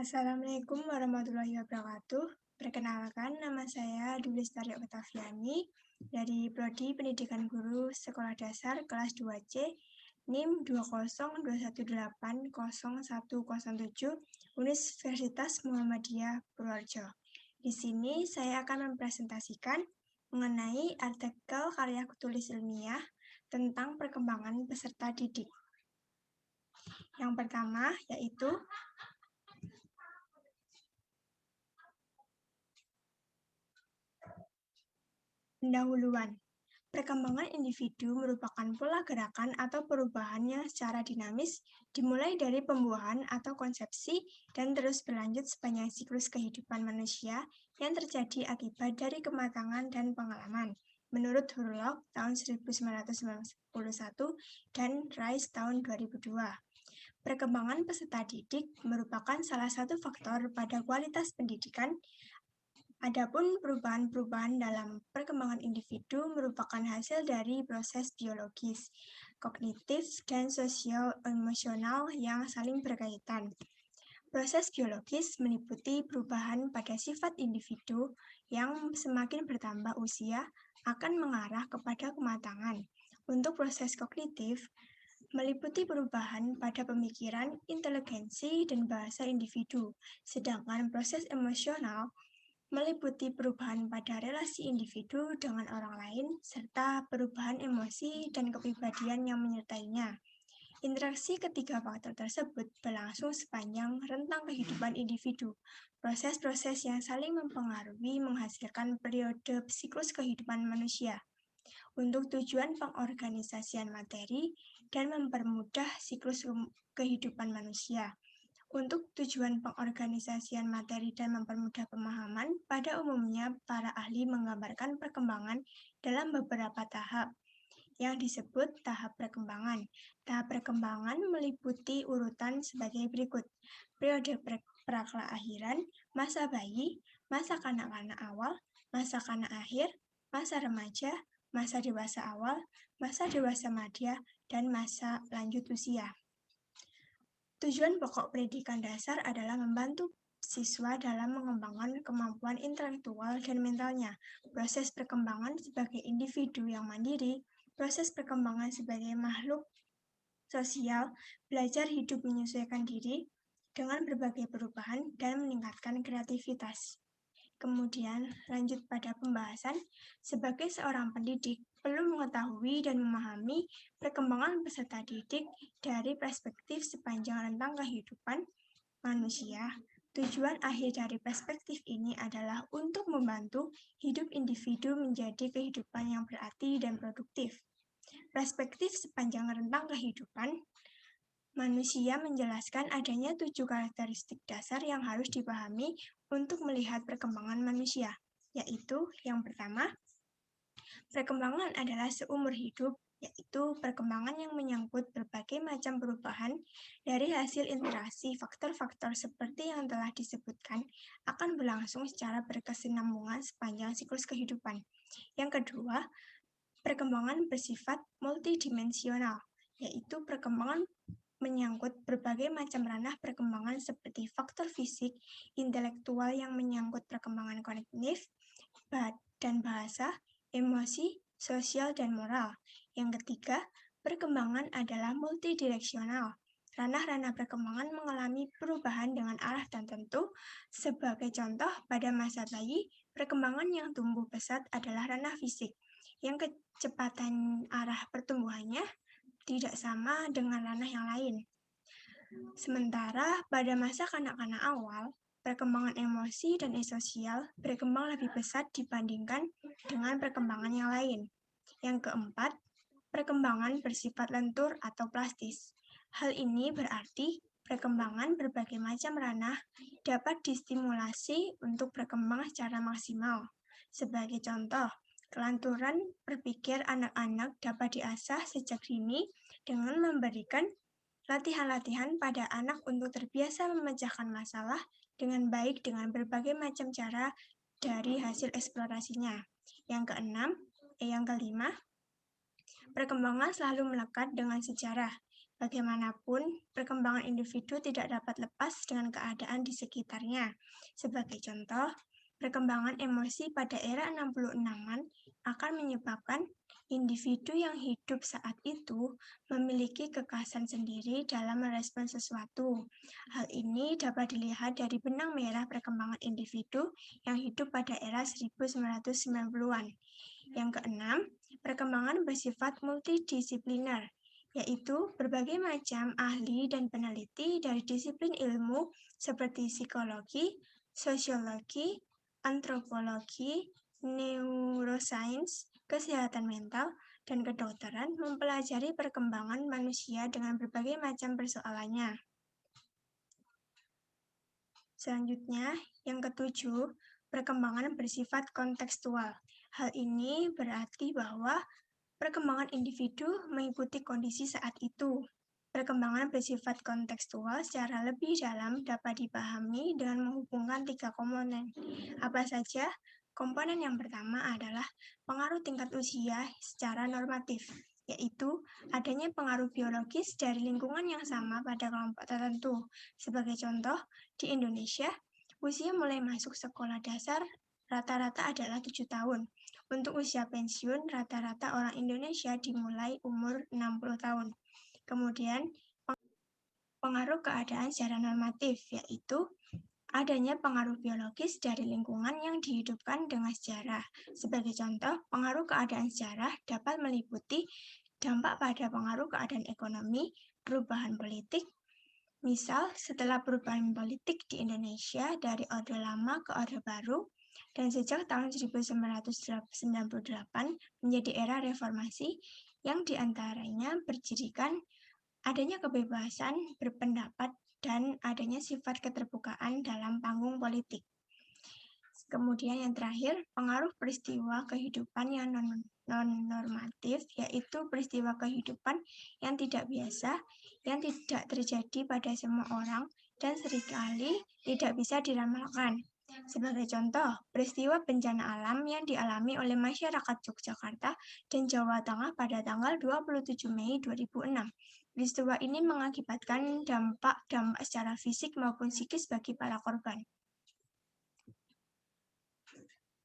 Assalamualaikum warahmatullahi wabarakatuh. Perkenalkan, nama saya Dwi Lestari Oktaviani dari Prodi Pendidikan Guru Sekolah Dasar kelas 2C NIM 202180107 Universitas Muhammadiyah Purworejo. Di sini saya akan mempresentasikan mengenai artikel karya tulis ilmiah tentang perkembangan peserta didik. Yang pertama yaitu pendahuluan. Perkembangan individu merupakan pola gerakan atau perubahan yang secara dinamis dimulai dari pembuahan atau konsepsi dan terus berlanjut sepanjang siklus kehidupan manusia yang terjadi akibat dari kematangan dan pengalaman. Menurut Hurlok tahun 1991 dan Rice tahun 2002. Perkembangan peserta didik merupakan salah satu faktor pada kualitas pendidikan. Adapun perubahan-perubahan dalam perkembangan individu merupakan hasil dari proses biologis, kognitif, dan sosio-emosional yang saling berkaitan. Proses biologis meliputi perubahan pada sifat individu yang semakin bertambah usia akan mengarah kepada kematangan. Untuk proses kognitif, meliputi perubahan pada pemikiran, inteligensi, dan bahasa individu, sedangkan proses emosional meliputi perubahan pada relasi individu dengan orang lain, serta perubahan emosi dan kepribadian yang menyertainya. Interaksi ketiga faktor tersebut berlangsung sepanjang rentang kehidupan individu. Proses-proses yang saling mempengaruhi menghasilkan periode siklus kehidupan manusia untuk tujuan pengorganisasian materi dan mempermudah siklus kehidupan manusia. Untuk tujuan pengorganisasian materi dan mempermudah pemahaman, pada umumnya para ahli menggambarkan perkembangan dalam beberapa tahap yang disebut tahap perkembangan. Tahap perkembangan meliputi urutan sebagai berikut: periode prakelahiran, masa bayi, masa kanak-kanak awal, masa kanak akhir, masa remaja, masa dewasa awal, masa dewasa madya, dan masa lanjut usia. Tujuan pokok pendidikan dasar adalah membantu siswa dalam mengembangkan kemampuan intelektual dan mentalnya, proses perkembangan sebagai individu yang mandiri, proses perkembangan sebagai makhluk sosial, belajar hidup menyesuaikan diri dengan berbagai perubahan dan meningkatkan kreativitas. Kemudian lanjut pada pembahasan, sebagai seorang pendidik perlu mengetahui dan memahami perkembangan peserta didik dari perspektif sepanjang rentang kehidupan manusia. Tujuan akhir dari perspektif ini adalah untuk membantu hidup individu menjadi kehidupan yang berarti dan produktif. Perspektif sepanjang rentang kehidupan manusia menjelaskan adanya 7 karakteristik dasar yang harus dipahami untuk melihat perkembangan manusia, yaitu yang pertama, perkembangan adalah seumur hidup, yaitu perkembangan yang menyangkut berbagai macam perubahan dari hasil interaksi faktor-faktor seperti yang telah disebutkan akan berlangsung secara berkesinambungan sepanjang siklus kehidupan. Yang kedua, perkembangan bersifat multidimensional, yaitu perkembangan menyangkut berbagai macam ranah perkembangan seperti faktor fisik, intelektual yang menyangkut perkembangan kognitif, dan bahasa, emosi, sosial, dan moral. Yang ketiga, perkembangan adalah multidireksional. Ranah-ranah perkembangan mengalami perubahan dengan arah tertentu. Sebagai contoh, pada masa bayi, perkembangan yang tumbuh pesat adalah ranah fisik, yang kecepatan arah pertumbuhannya tidak sama dengan ranah yang lain. Sementara pada masa kanak-kanak awal, perkembangan emosi dan sosial berkembang lebih pesat dibandingkan dengan perkembangan yang lain. Yang keempat, perkembangan bersifat lentur atau plastis. Hal ini berarti perkembangan berbagai macam ranah dapat distimulasi untuk berkembang secara maksimal. Sebagai contoh, kelanturan berpikir anak-anak dapat diasah sejak dini dengan memberikan latihan-latihan pada anak untuk terbiasa memecahkan masalah dengan baik dengan berbagai macam cara dari hasil eksplorasinya. Yang kelima, perkembangan selalu melekat dengan sejarah. Bagaimanapun, perkembangan individu tidak dapat lepas dengan keadaan di sekitarnya. Sebagai contoh, perkembangan emosi pada era 66-an akan menyebabkan individu yang hidup saat itu memiliki kekhasan sendiri dalam merespon sesuatu. Hal ini dapat dilihat dari benang merah perkembangan individu yang hidup pada era 1990-an. Yang keenam, perkembangan bersifat multidisipliner, yaitu berbagai macam ahli dan peneliti dari disiplin ilmu seperti psikologi, sosiologi, antropologi, neuroscience, kesehatan mental, dan kedokteran mempelajari perkembangan manusia dengan berbagai macam persoalannya. Selanjutnya, yang ketujuh, perkembangan bersifat kontekstual. Hal ini berarti bahwa perkembangan individu mengikuti kondisi saat itu. Perkembangan bersifat kontekstual secara lebih dalam dapat dipahami dengan menghubungkan 3 komponen. Apa saja? Komponen yang pertama adalah pengaruh tingkat usia secara normatif, yaitu adanya pengaruh biologis dari lingkungan yang sama pada kelompok tertentu. Sebagai contoh, di Indonesia, usia mulai masuk sekolah dasar rata-rata adalah 7 tahun. Untuk usia pensiun, rata-rata orang Indonesia dimulai umur 60 tahun. Kemudian, pengaruh keadaan secara normatif, yaitu adanya pengaruh biologis dari lingkungan yang dihidupkan dengan sejarah. Sebagai contoh, pengaruh keadaan sejarah dapat meliputi dampak pada pengaruh keadaan ekonomi, perubahan politik. Misal, setelah perubahan politik di Indonesia dari Orde Lama ke Orde Baru, dan sejak tahun 1998 menjadi era reformasi yang diantaranya berjadikan adanya kebebasan berpendapat dan adanya sifat keterbukaan dalam panggung politik. Kemudian yang terakhir, pengaruh peristiwa kehidupan yang non-normatif, yaitu peristiwa kehidupan yang tidak biasa, yang tidak terjadi pada semua orang, dan seringkali tidak bisa diramalkan. Sebagai contoh, peristiwa bencana alam yang dialami oleh masyarakat Yogyakarta dan Jawa Tengah pada tanggal 27 Mei 2006. Peristiwa ini mengakibatkan dampak secara fisik maupun psikis bagi para korban.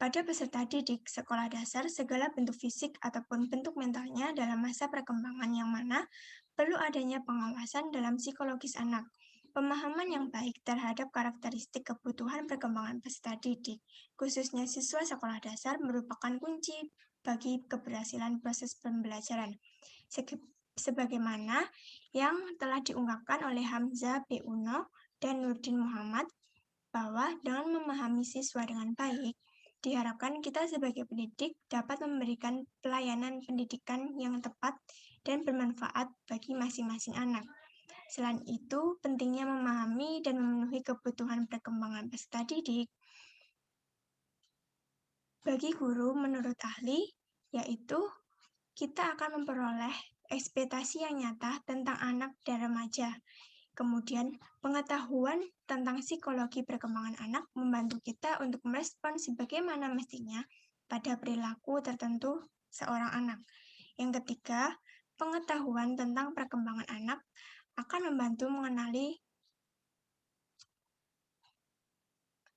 Pada peserta didik sekolah dasar, segala bentuk fisik ataupun bentuk mentalnya dalam masa perkembangan yang mana perlu adanya pengawasan dalam psikologis anak. Pemahaman yang baik terhadap karakteristik kebutuhan perkembangan peserta didik, khususnya siswa sekolah dasar, merupakan kunci bagi keberhasilan proses pembelajaran. Sebagaimana yang telah diungkapkan oleh Hamzah B. Uno dan Nurdin Muhammad, bahwa dengan memahami siswa dengan baik, diharapkan kita sebagai pendidik dapat memberikan pelayanan pendidikan yang tepat dan bermanfaat bagi masing-masing anak. Selain itu, pentingnya memahami dan memenuhi kebutuhan perkembangan peserta didik. Bagi guru, menurut ahli, yaitu kita akan memperoleh ekspektasi yang nyata tentang anak dan remaja. Kemudian, pengetahuan tentang psikologi perkembangan anak membantu kita untuk merespon sebagaimana mestinya pada perilaku tertentu seorang anak. Yang ketiga, pengetahuan tentang perkembangan anak akan membantu mengenali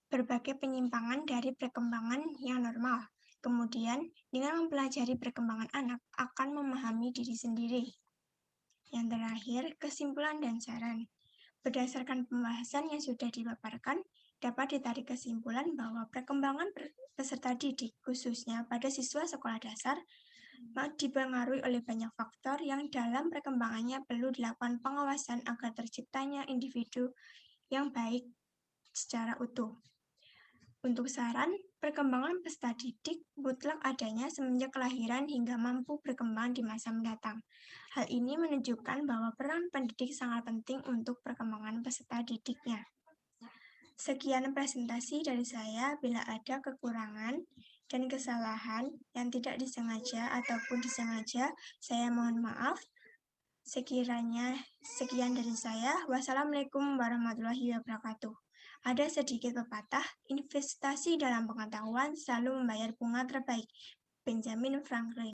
berbagai penyimpangan dari perkembangan yang normal. Kemudian, dengan mempelajari perkembangan anak, akan memahami diri sendiri. Yang terakhir, kesimpulan dan saran. Berdasarkan pembahasan yang sudah dipaparkan, dapat ditarik kesimpulan bahwa perkembangan peserta didik, khususnya pada siswa sekolah dasar, dipengaruhi oleh banyak faktor yang dalam perkembangannya perlu dilakukan pengawasan agar terciptanya individu yang baik secara utuh. Untuk saran, perkembangan peserta didik mutlak adanya semenjak kelahiran hingga mampu berkembang di masa mendatang. Hal ini menunjukkan bahwa peran pendidik sangat penting untuk perkembangan peserta didiknya. Sekian presentasi dari saya. Bila ada kekurangan dan kesalahan yang tidak disengaja ataupun disengaja, saya mohon maaf. Sekiranya sekian dari saya. Wassalamualaikum warahmatullahi wabarakatuh. Ada sedikit pepatah, investasi dalam pengetahuan selalu membayar bunga terbaik. Benjamin Franklin.